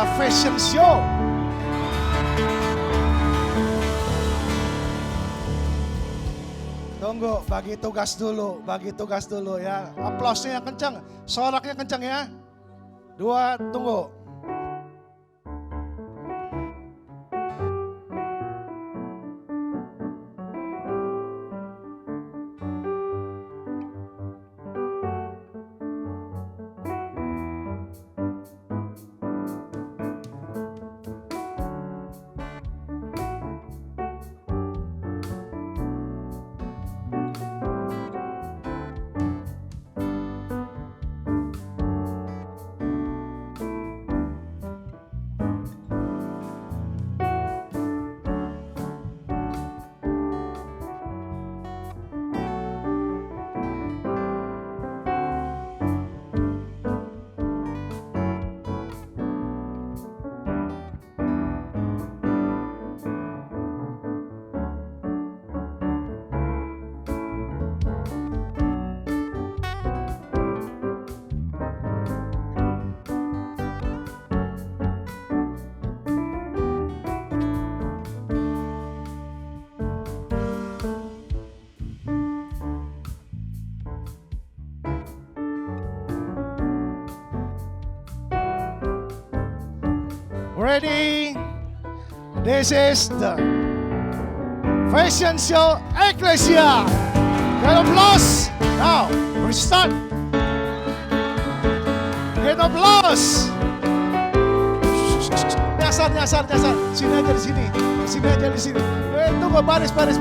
ada fashion show. Tunggu, bagi tugas dulu ya. Aplausnya yang kencang, soraknya kencang ya. 2, tunggu. Ready? This is the fashion show Ecclesia. Get applause. Now, we start. Get applause. Nyasar. Sini aja di sini. Tunggu, baris dari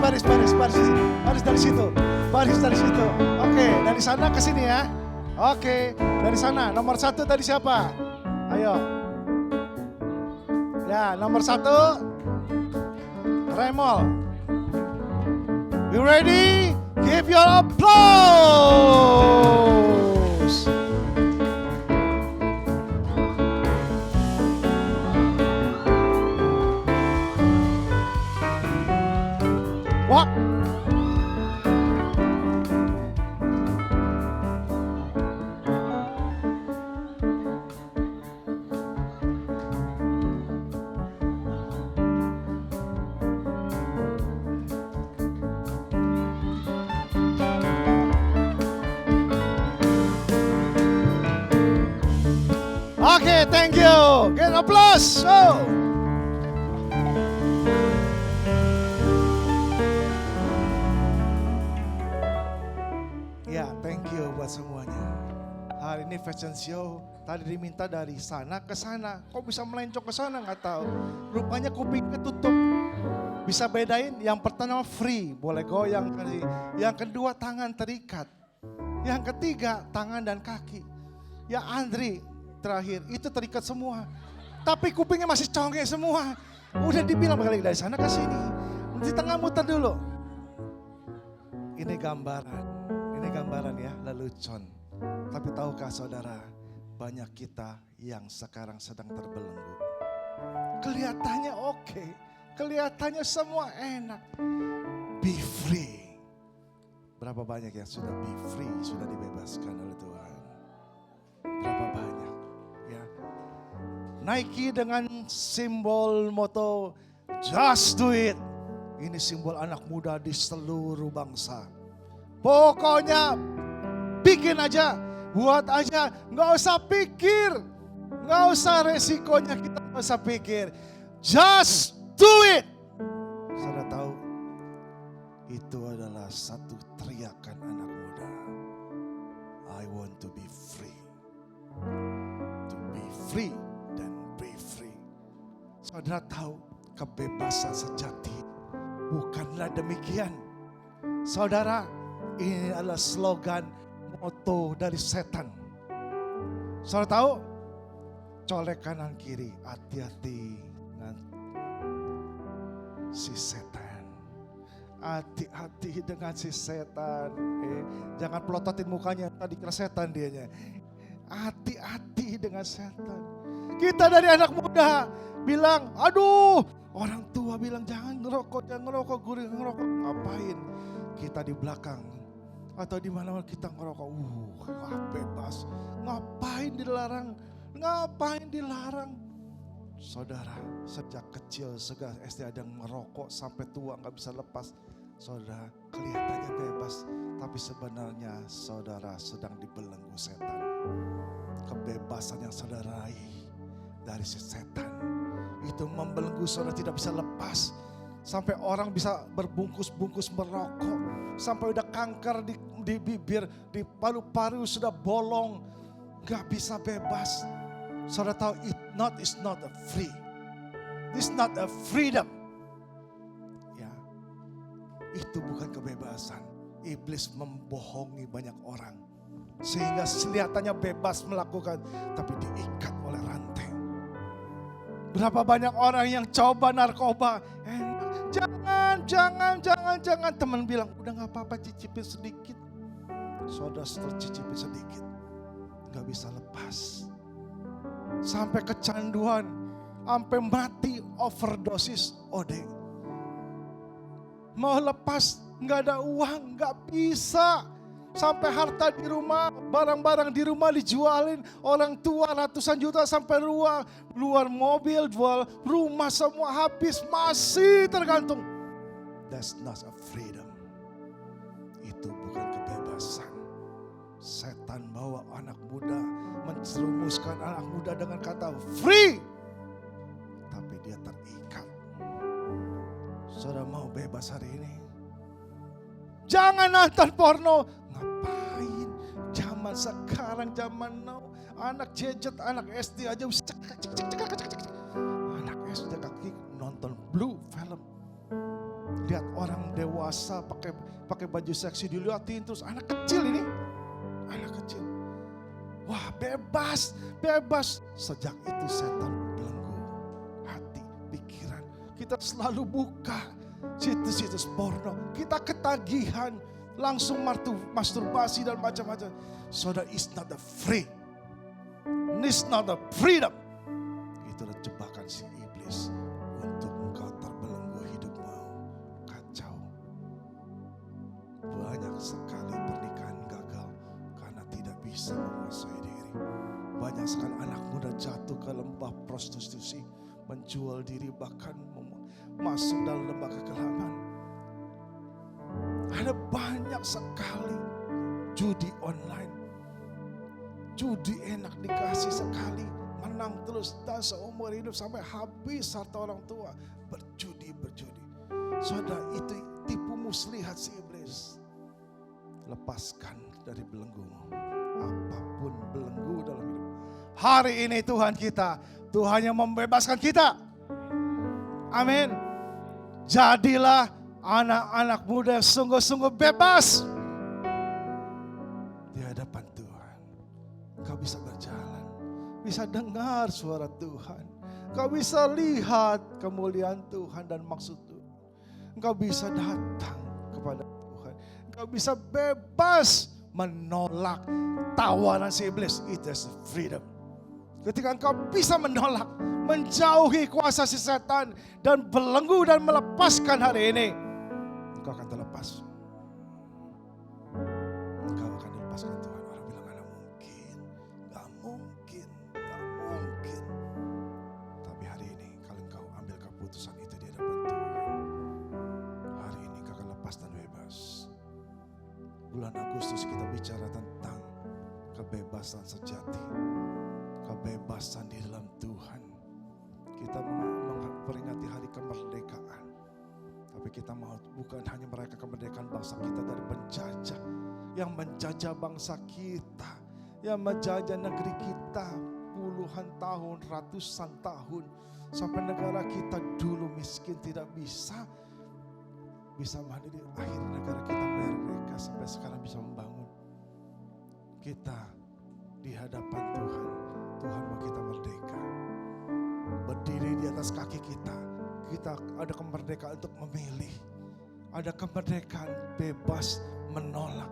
situ. Oke, dari sana ke sini ya. Oke, dari sana. Nomor 1 tadi siapa? Ayo. Ya, nomor 1, Remol. You ready? Give your applause. What? Oke, thank you. Get applause. So. Ya, thank you buat semuanya. Hari ini fashion show tadi diminta dari sana ke sana. Kok bisa melencong ke sana nggak tahu. Rupanya kupingnya tutup. Bisa bedain, yang pertama free, boleh goyang. Yang kedua tangan terikat. Yang ketiga tangan dan kaki. Ya Andri terakhir itu terikat semua. Tapi kupingnya masih congek semua. Udah dibilang balik dari sana ke sini. Di tengah muter dulu. Ini gambaran ya, lelucon. Tapi tahukah saudara, banyak kita yang sekarang sedang terbelenggu. Kelihatannya oke, kelihatannya semua enak. Be free. Berapa banyak yang sudah be free, sudah dibebaskan oleh Tuhan? Berapa banyak ya? Nike dengan simbol moto Just Do It. Ini simbol anak muda di seluruh bangsa. Pokoknya bikin aja, buat aja, nggak usah pikir, nggak usah resikonya, kita nggak usah pikir. Just do it. Saudara tahu, itu adalah satu teriakan anak muda. I want to be free. To be free dan be free. Saudara tahu, kebebasan sejati bukanlah demikian. Saudara, ini adalah slogan moto dari setan. Saudara tahu? Colek kanan kiri, hati-hati dengan si setan. Hati-hati dengan si setan. Jangan pelototin mukanya, tadi kira setan dianya. Hati-hati dengan setan. Kita dari anak muda bilang, aduh, orang tua bilang jangan ngerokok, guru ngerokok. Ngapain? Kita di belakang atau di mana kita ngerokok, bebas. Ngapain dilarang? Saudara, sejak kecil, sejak SD ada yang merokok sampai tua gak bisa lepas. Saudara, kelihatannya bebas, tapi sebenarnya saudara sedang dibelenggu setan. Kebebasan yang saudara raih dari si setan itu membelenggu saudara, tidak bisa lepas. Sampai orang bisa berbungkus-bungkus merokok, sampai udah kanker di bibir, di paru-paru sudah bolong, gak bisa bebas. Saudara tahu, is not a free. This not a freedom. Ya, itu bukan kebebasan. Iblis membohongi banyak orang sehingga kelihatannya bebas melakukan, tapi diikat oleh rantai. Berapa banyak orang yang coba narkoba, jangan. Teman bilang, udah gak apa-apa, cicipin sedikit. Saudara tercicipin sedikit, gak bisa lepas. Sampai kecanduan, sampai mati overdosis OD. Mau lepas, gak ada uang, gak bisa. Sampai harta di rumah, barang-barang di rumah dijualin. Orang tua ratusan juta sampai luar mobil, jual rumah semua habis, masih tergantung. That's not a freedom. Itu bukan kebebasan. Setan bawa anak muda, menjerumuskan anak muda dengan kata free. Tapi dia terikat. Saudara mau bebas hari ini? Jangan nonton porno. Ngapain? Zaman sekarang, zaman now. Anak jejet, anak SD aja. Anak SD kaki nonton blue film. Lihat orang dewasa pakai baju seksi dilihatin terus. Anak kecil ini. Anak kecil. Wah, bebas. Sejak itu setan belenggu hati, pikiran. Kita selalu buka situs-situs porno. Kita ketagihan, langsung masturbasi dan macam-macam. Saudara, is not the free. It's not the freedom. Itu adalah jebakan si iblis untuk engkau terbelenggu hidupmu. Kacau. Banyak sekali pernikahan gagal karena tidak bisa menguasai diri. Banyak sekali anak muda jatuh ke lembah prostitusi, menjual diri, bahkan masuk dalam lembah kegelapan. Ada banyak sekali judi online. Judi enak dikasih sekali, menang terus dan seumur hidup sampai habis harta orang tua. Berjudi. Saudara, itu tipu muslihat si iblis. Lepaskan dari belenggumu. Apapun belenggu dalam hidup. Hari ini Tuhan yang membebaskan kita. Amin. Jadilah anak-anak muda yang sungguh-sungguh bebas di hadapan Tuhan. Kau bisa berjalan, bisa dengar suara Tuhan. Kau bisa lihat kemuliaan Tuhan dan maksud Tuhan. Kau bisa datang kepada Tuhan. Kau bisa bebas menolak tawanan si iblis. It is freedom. Ketika engkau bisa menolak, menjauhi kuasa si setan dan belenggu dan melepaskan hari ini, engkau akan terlepas. Engkau akan dilepaskan Tuhan. Orang bilang gak mungkin. Tapi hari ini kalau engkau ambil keputusan itu di hadapan Tuhan, hari ini engkau akan lepas dan bebas. Bulan Agustus kita bicara tentang kebebasan sejati. Kebebasan di dalam Tuhan. Kita memperingati hari kemerdekaan. Tapi kita mau bukan hanya merayakan kemerdekaan bangsa kita dari penjajah. Yang menjajah bangsa kita. Yang menjajah negeri kita puluhan tahun, ratusan tahun. Sampai negara kita dulu miskin, tidak bisa mandiri. Akhirnya negara kita merdeka sampai sekarang bisa membangun. Kita di hadapan Tuhan. Tuhan mau kita merdeka. Berdiri di atas kaki kita. Kita ada kemerdekaan untuk memilih. Ada kemerdekaan bebas menolak.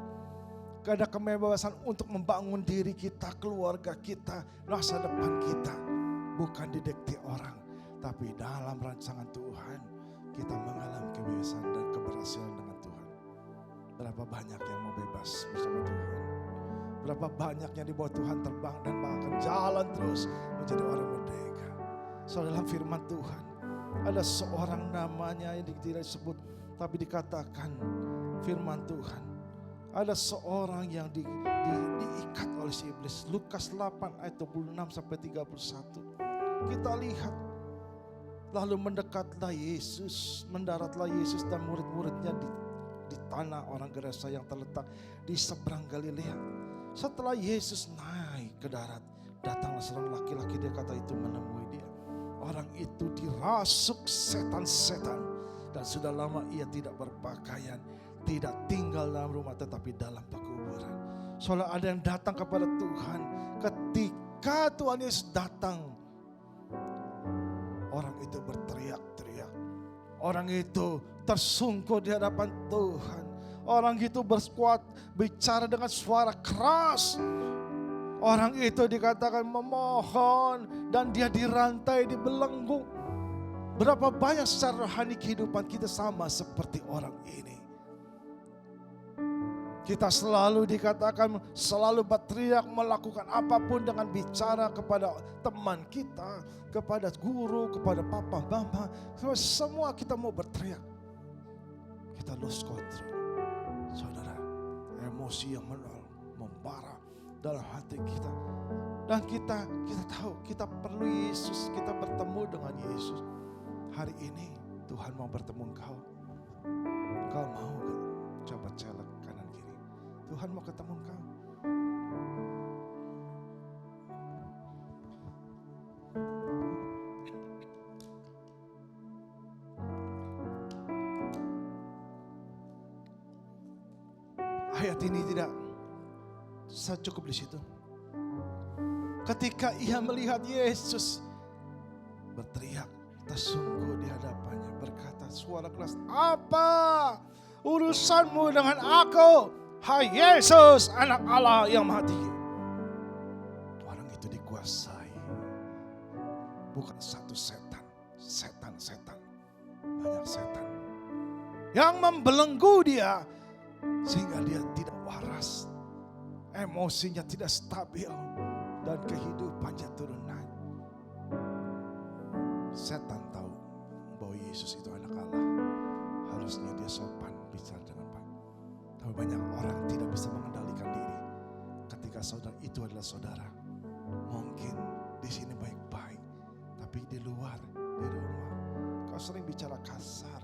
Ada kebebasan untuk membangun diri kita, keluarga kita, masa depan kita. Bukan didikte orang. Tapi dalam rancangan Tuhan, kita mengalami kebebasan dan keberhasilan dengan Tuhan. Berapa banyak yang mau bebas bersama Tuhan. Berapa banyak yang dibawa Tuhan terbang dan akan jalan terus menjadi orang merdeka. Saudara, dalam firman Tuhan ada seorang namanya yang tidak disebut, tapi dikatakan firman Tuhan, ada seorang yang diikat oleh si iblis. Lukas 8 ayat 26 sampai 31. Kita lihat, lalu mendekatlah Yesus, mendaratlah Yesus dan murid-muridnya di tanah orang Gerasa yang terletak di seberang Galilea. Setelah Yesus naik ke darat, datanglah seorang laki-laki, dia kata itu menemui dia. Orang itu dirasuk setan-setan dan sudah lama ia tidak berpakaian, tidak tinggal dalam rumah tetapi dalam pekuburan. Soalnya ada yang datang kepada Tuhan. Ketika Tuhan Yesus datang, orang itu berteriak-teriak. Orang itu tersungkur di hadapan Tuhan. Orang itu berkuat bicara dengan suara keras. Orang itu dikatakan memohon dan dia dirantai, dibelenggu. Berapa banyak secara rohani kehidupan kita sama seperti orang ini. Kita selalu dikatakan selalu berteriak, melakukan apapun dengan bicara kepada teman kita, kepada guru, kepada papa, mama. Semua kita mau berteriak. Kita lost control. Saudara, emosi yang membara dalam hati kita. Dan kita tahu kita perlu Yesus, kita bertemu dengan Yesus. Hari ini Tuhan mau bertemu engkau. Engkau mau gak? Coba celak kanan kiri. Tuhan mau ketemu engkau. Ayat ini tidak cukup di situ. Ketika ia melihat Yesus berteriak, tersungkur di hadapannya, berkata suara keras, "Apa urusanmu dengan aku, hai Yesus, anak Allah yang Maha Tinggi?" Orang itu dikuasai bukan satu setan, banyak setan yang membelenggu dia sehingga dia tidak waras, emosinya tidak stabil, dan kehidupannya turun naik. Setan tahu bahwa Yesus itu anak Allah, harusnya dia sopan bicara dengan baik. Tapi banyak orang tidak bisa mengendalikan diri ketika saudara itu adalah saudara. Mungkin di sini baik-baik, tapi di luar, di rumah, kau sering bicara kasar,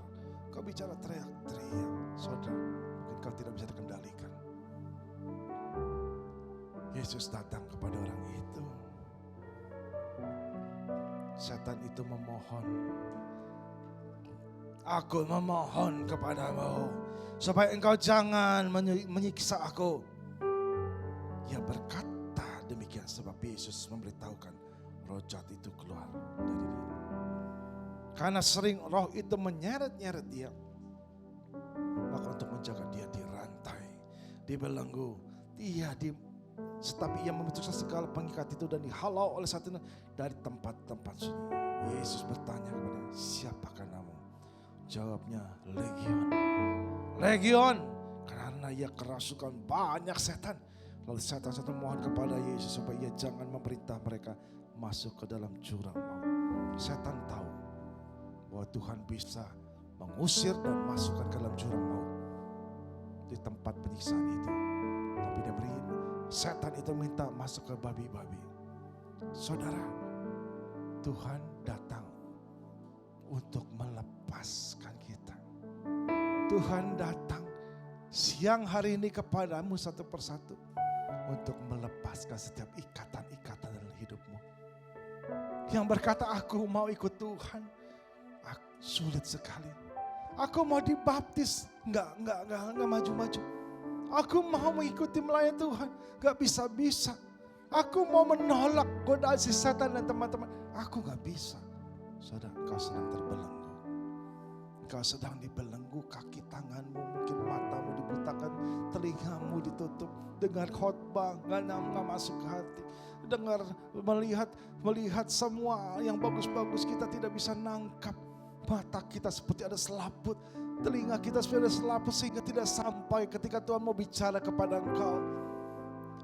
kau bicara teriak-teriak. Saudara, mungkin kau tidak bisa dikendalikan. Yesus datang kepada orang itu. Setan itu memohon, "Aku memohon kepadamu supaya engkau jangan menyiksa aku." Ia berkata demikian sebab Yesus memberitahukan roh jahat itu keluar dari dia. Karena sering roh itu menyeret-nyeret dia, maka untuk menjaga dia dirantai, dibelenggu, tetapi ia memutuskan segala pengikat itu dan dihalau oleh satu dari tempat-tempat sunyi. Yesus bertanya kepada, "Siapakah namamu?" Jawabnya, "Legion." Legion, karena ia kerasukan banyak setan. Lalu setan-setan mohon kepada Yesus supaya ia jangan memerintah mereka masuk ke dalam jurang maut. Setan tahu bahwa Tuhan bisa mengusir dan masukkan ke dalam jurang maut di tempat penyiksaan itu. Tapi dia beri setan itu minta masuk ke babi-babi. Saudara, Tuhan datang untuk melepaskan kita. Tuhan datang siang hari ini kepadamu satu persatu untuk melepaskan setiap ikatan-ikatan dalam hidupmu. Yang berkata, "Aku mau ikut Tuhan," sulit sekali. Aku mau dibaptis, enggak maju-maju. Aku mau mengikuti melayani Tuhan, gak bisa-bisa. Aku mau menolak godaan si setan dan teman-teman, aku gak bisa. Saudara, engkau sedang terbelenggu. Engkau sedang dibelenggu, kaki tanganmu, mungkin matamu dibutakan, telingamu ditutup. Dengar khotbah, gak masuk ke hati. Dengar, melihat semua yang bagus-bagus, kita tidak bisa nangkap. Mata kita seperti ada selaput. Telinga kita seperti ada selaput sehingga tidak sampai ketika Tuhan mau bicara kepada engkau.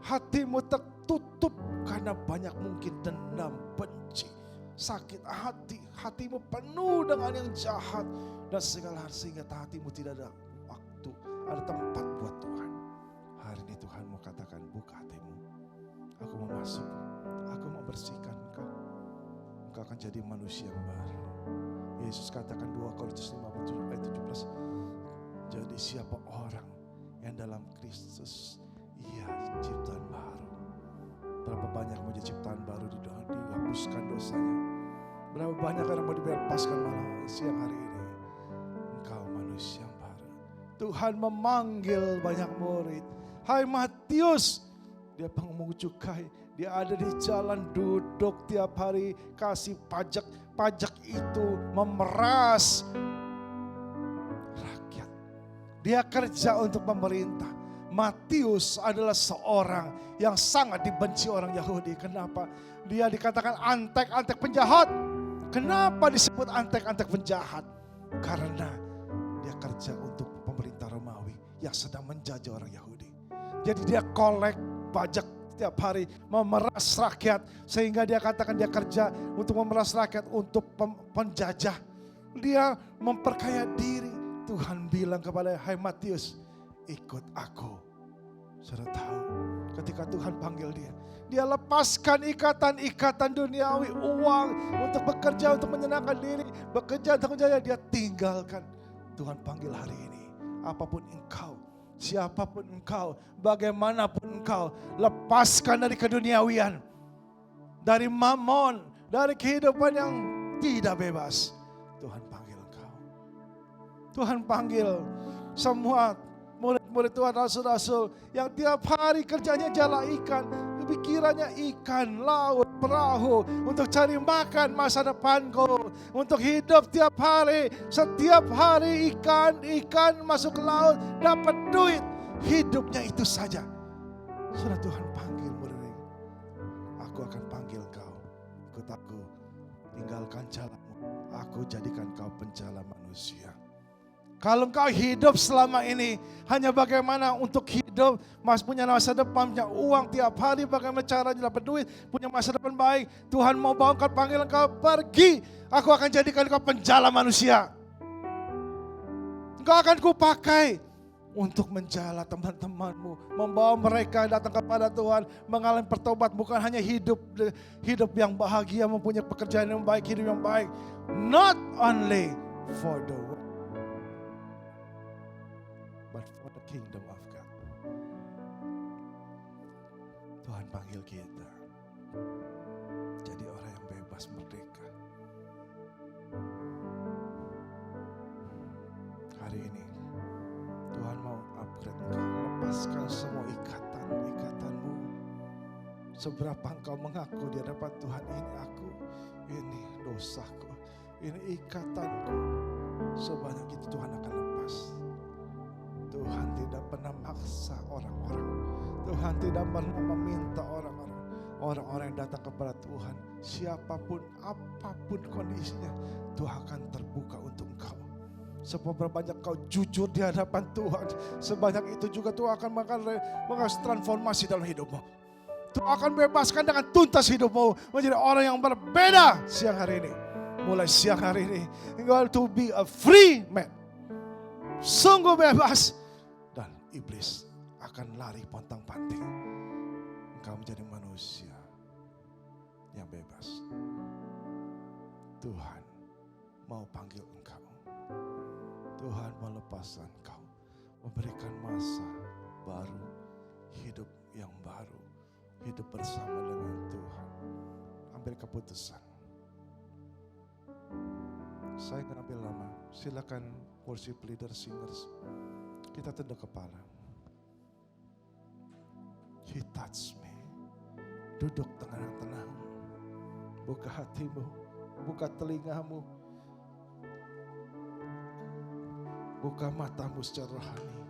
Hatimu tertutup karena banyak mungkin dendam, benci. sakit hati, hatimu penuh dengan yang jahat dan segala hal, sehingga hatimu tidak ada waktu, ada tempat buat Tuhan. Hari ini Tuhan mau katakan, buka hatimu. Aku mau masuk, aku mau bersihkan engkau. Engkau akan jadi manusia yang baru. Yesus katakan 2 Korintus 5 ayat 17. Jadi siapa orang yang dalam Kristus, ia ciptaan baru. Berapa banyak mau jadi ciptaan baru dihapuskan dosanya. Berapa banyak orang mau dibebaskan malam siang hari ini. Engkau manusia yang baru. Tuhan memanggil banyak murid. Hai Matius, dia pengemudi cukai. Dia ada di jalan duduk tiap hari kasih pajak. Pajak itu memeras rakyat. Dia kerja untuk pemerintah. Matius adalah seorang yang sangat dibenci orang Yahudi. Kenapa? Dia dikatakan antek-antek penjahat. Kenapa disebut antek-antek penjahat? Karena dia kerja untuk pemerintah Romawi yang sedang menjajah orang Yahudi. Jadi dia kolek pajak setiap hari, memeras rakyat, sehingga dia katakan dia kerja untuk memeras rakyat, untuk penjajah. Dia memperkaya diri. Tuhan bilang kepada, hai Matius, ikut aku. Saudara tahu, ketika Tuhan panggil dia lepaskan ikatan-ikatan duniawi, uang untuk bekerja, untuk menyenangkan diri, bekerja untuk menjaya, dia tinggalkan. Tuhan panggil hari ini, apapun engkau, siapapun engkau, bagaimanapun engkau, lepaskan dari keduniawian, dari mamon, dari kehidupan yang tidak bebas. Tuhan panggil engkau. Tuhan panggil semua murid-murid Tuhan, rasul-rasul yang tiap hari kerjanya jala ikan, pikirannya ikan, laut, perahu, untuk cari makan masa depanku, untuk hidup tiap hari, setiap hari ikan masuk ke laut, dapat duit, hidupnya itu saja. Sudah Tuhan panggil murid, aku akan panggil kau, ikut aku, tinggalkan jalamu, aku jadikan kau penjala manusia. Kalau engkau hidup selama ini hanya bagaimana untuk hidup, punya masa depan, punya uang tiap hari, bagaimana caranya dapat duit, punya masa depan baik, Tuhan mau bawa engkau, panggil engkau, pergi, aku akan jadikan engkau penjala manusia. Engkau akan kupakai untuk menjala teman-temanmu, membawa mereka datang kepada Tuhan, mengalami pertobat, bukan hanya hidup yang bahagia, mempunyai pekerjaan yang baik, hidup yang baik. Not only for the world, but for the kingdom of God. Tuhan panggil kita jadi orang yang bebas, merdeka. Hari ini Tuhan mau upgrade engkau, lepaskan semua ikatan-ikatanmu. Seberapa engkau mengaku di hadapan Tuhan, ini aku, ini dosaku, ini ikatanku, sebanyak itu Tuhan akan lepas. Tuhan tidak pernah maksa orang-orang. Tuhan tidak pernah meminta orang-orang yang datang kepada Tuhan, siapapun, apapun kondisinya, Tuhan akan terbuka untuk engkau. Seberapa banyak kau jujur di hadapan Tuhan, sebanyak itu juga Tuhan akan mengalami transformasi dalam hidupmu. Tuhan akan bebaskan dengan tuntas hidupmu menjadi orang yang berbeda siang hari ini. Mulai siang hari ini, engkau to be a free man. Sungguh bebas. Dan iblis akan lari pontang-panting. Engkau menjadi manusia yang bebas. Tuhan mau panggil engkau. Tuhan melepaskan engkau. Memberikan masa baru. Hidup yang baru. Hidup bersama dengan Tuhan. Ambil keputusan. Saya akan ambil lama. Silakan worship leader, singers. Kita tunduk kepala. He touch me. Duduk tenang-tenang. Buka hatimu. Buka telingamu. Buka matamu secara rohani.